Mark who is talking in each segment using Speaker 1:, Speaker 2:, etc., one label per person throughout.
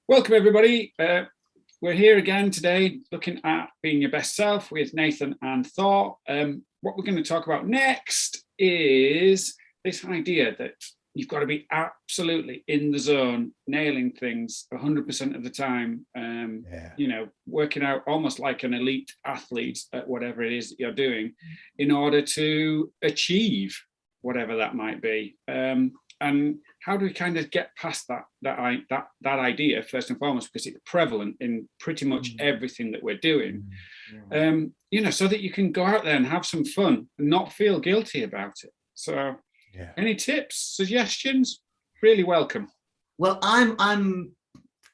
Speaker 1: Welcome, everybody. We're here again today looking at being your best self with Nathan and Thor. What we're going to talk about next is this idea that you've got to be absolutely in the zone, nailing things 100% of the time, working out almost like an elite athlete at whatever it is that you're doing in order to achieve whatever that might be. And how do we kind of get past that idea first and foremost, because it's prevalent in pretty much everything that we're doing, so that you can go out there and have some fun and not feel guilty about it. So, any tips, suggestions? Really welcome.
Speaker 2: Well, I'm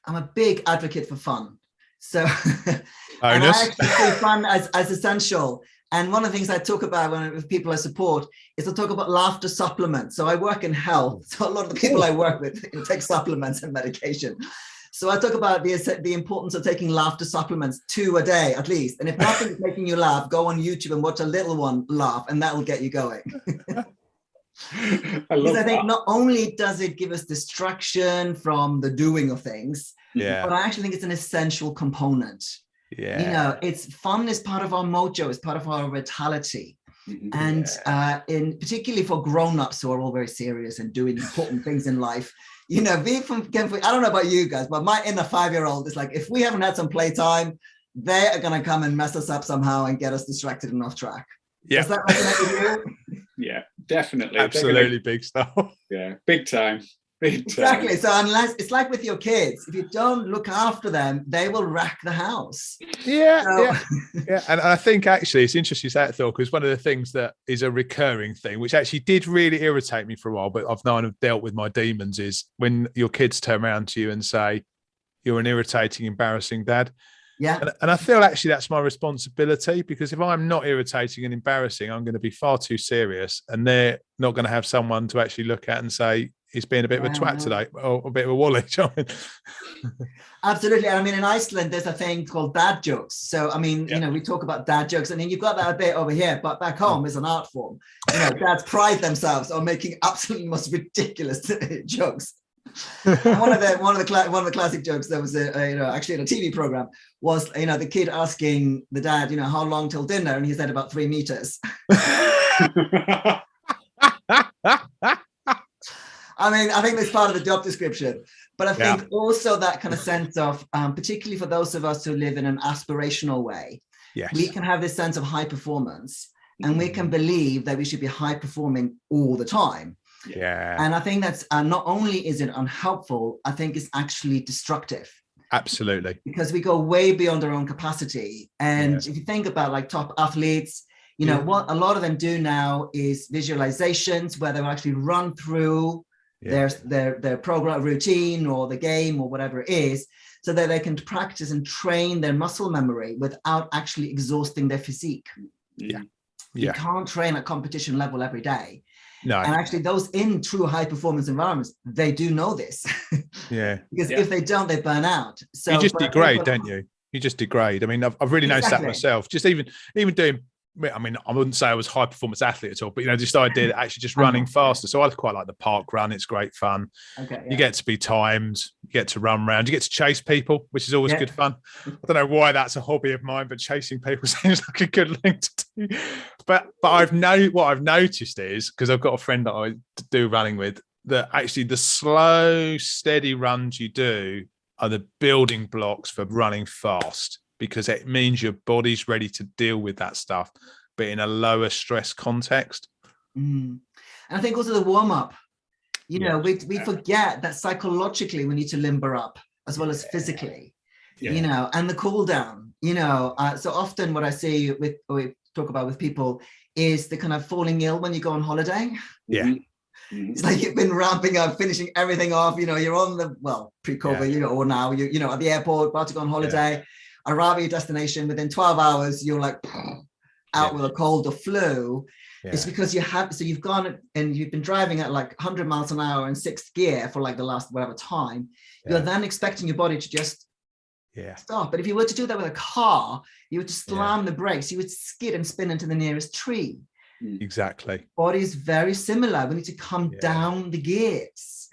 Speaker 2: a big advocate for fun. So, and I actually see fun as essential. And one of the things I talk about with people I support is I talk about laughter supplements. So I work in health. So a lot of the people I work with take supplements and medication. So I talk about the importance of taking laughter supplements 2 a day at least. And if nothing is making you laugh, go on YouTube and watch a little one laugh, and that will get you going. Because I think not only does it give us distraction from the doing of things, but I actually think it's an essential component. It's fun is part of our mojo, it's part of our vitality. And particularly for grown-ups who are all very serious and doing important things in life, I don't know about you guys, but my inner 5-year-old is like, if we haven't had some playtime, they are going to come and mess us up somehow and get us distracted and off track. Does that resonate with you?
Speaker 1: Yeah, definitely.
Speaker 3: Absolutely big stuff.
Speaker 1: Yeah, big time.
Speaker 2: Exactly. So unless it's like with your kids, if you don't look after them, they will wreck the house.
Speaker 3: Yeah. And I think actually it's interesting you say that, Thor, because one of the things that is a recurring thing, which actually did really irritate me for a while, but I've now dealt with my demons, is when your kids turn around to you and say, "You're an irritating, embarrassing dad."
Speaker 2: Yeah.
Speaker 3: And I feel actually that's my responsibility, because if I'm not irritating and embarrassing, I'm going to be far too serious, and they're not going to have someone to actually look at and say, he's being a bit of a twat today, or a bit of a wally.
Speaker 2: Absolutely. And I mean, in Iceland, there's a thing called dad jokes. So, I mean, we talk about dad jokes, and then you've got that a bit over here, but back home is an art form. Dads pride themselves on making absolutely most ridiculous jokes. And one of the classic jokes that was actually in a TV program was the kid asking the dad how long till dinner, and he said about 3 meters. I mean, I think that's part of the job description, but I think also that kind of sense of particularly for those of us who live in an aspirational way, we can have this sense of high performance, and we can believe that we should be high performing all the time. And I think that's not only is it unhelpful, I think it's actually destructive.
Speaker 3: Absolutely.
Speaker 2: Because we go way beyond our own capacity. And if you think about like top athletes, what a lot of them do now is visualizations where they'll actually run through their program routine or the game or whatever it is, so that they can practice and train their muscle memory without actually exhausting their physique. You can't train at competition level every day. No. And actually those in true high performance environments, they do know this. Because if they don't, they burn out. So
Speaker 3: you just degrade, don't you? You just degrade. I mean, I've really noticed that myself. Just even doing, I mean, I wouldn't say I was a high performance athlete at all, but just the idea that actually just running faster. So I quite like the park run. It's great fun. You get to be timed, you get to run around, you get to chase people, which is always good fun. I don't know why that's a hobby of mine, but chasing people seems like a good thing to do. But what I've noticed is, because I've got a friend that I do running with, that actually the slow, steady runs you do are the building blocks for running fast, because it means your body's ready to deal with that stuff, but in a lower stress context.
Speaker 2: And I think also the warm-up, we forget that psychologically we need to limber up as well as physically, and the cool down, so often what I see we talk about with people is the kind of falling ill when you go on holiday. It's like you've been ramping up, finishing everything off, you're on the, pre-COVID, or now, you're at the airport, about to go on holiday, arrive at your destination, within 12 hours, you're like out with a cold or flu. It's because you've gone and you've been driving at like 100 miles an hour in 6th gear for like the last whatever time. You're then expecting your body to just stop. But if you were to do that with a car, you would just slam the brakes, you would skid and spin into the nearest tree.
Speaker 3: Exactly.
Speaker 2: Body's very similar. We need to come down the gears.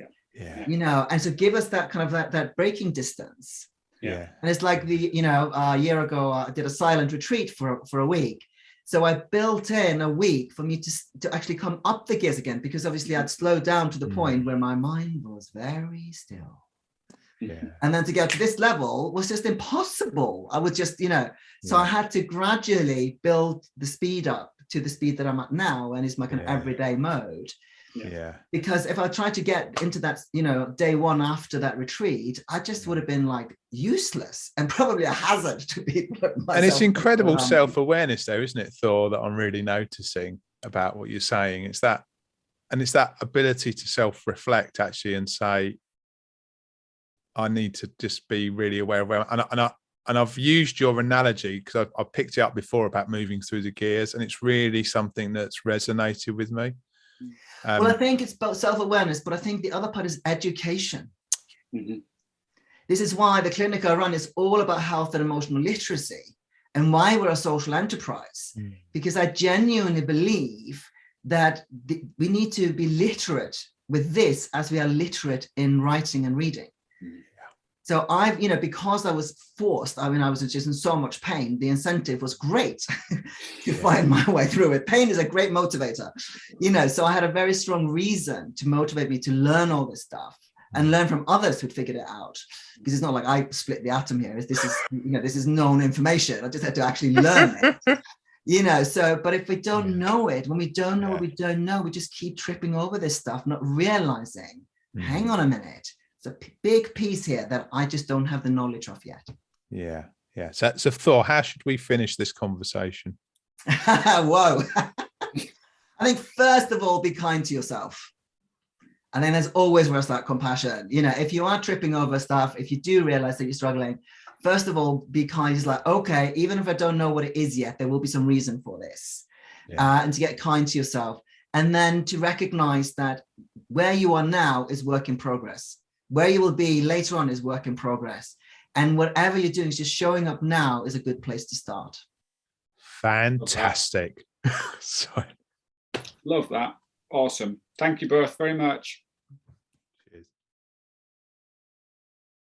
Speaker 2: you know, and so give us that kind of that braking distance.
Speaker 3: Yeah.
Speaker 2: And it's like a year ago, I did a silent retreat for a week. So I built in a week for me to actually come up the gears again, because obviously I'd slowed down to the point where my mind was very still.
Speaker 3: Yeah.
Speaker 2: And then to get to this level was just impossible. I would just, so I had to gradually build the speed up to the speed that I'm at now, and it's my kind of everyday mode.
Speaker 3: Yeah.
Speaker 2: Because if I tried to get into that, day one after that retreat, I just would have been like useless and probably a hazard to people.
Speaker 3: And it's incredible self-awareness though, isn't it, Thor, that I'm really noticing about what you're saying. It's that ability to self-reflect actually and say, I need to just be really aware of where, and I've used your analogy because I picked it up before about moving through the gears, and it's really something that's resonated with me.
Speaker 2: Well, I think it's about self-awareness, but I think the other part is education. This is why the clinic I run is all about health and emotional literacy, and why we're a social enterprise, because I genuinely believe that we need to be literate with this as we are literate in writing and reading. So I've, because I was forced, I was just in so much pain, the incentive was great to find my way through it. Pain is a great motivator, so I had a very strong reason to motivate me to learn all this stuff and learn from others who'd figured it out. Because it's not like I split the atom here. This is, this is known information. I just had to actually learn it. But if we don't know it, when we don't know what we don't know, we just keep tripping over this stuff, not realizing, hang on a minute. It's a big piece here that I just don't have the knowledge of yet.
Speaker 3: Yeah. So Thor, how should we finish this conversation?
Speaker 2: Whoa. I think first of all, be kind to yourself. And then there's always where it's that compassion. If you are tripping over stuff, if you do realize that you're struggling, first of all, be kind. It's like, okay, even if I don't know what it is yet, there will be some reason for this. And to get kind to yourself. And then to recognize that where you are now is work in progress. Where you will be later on is work in progress. And whatever you're doing is just showing up now is a good place to start.
Speaker 3: Fantastic.
Speaker 1: Love that. Awesome. Thank you both very much.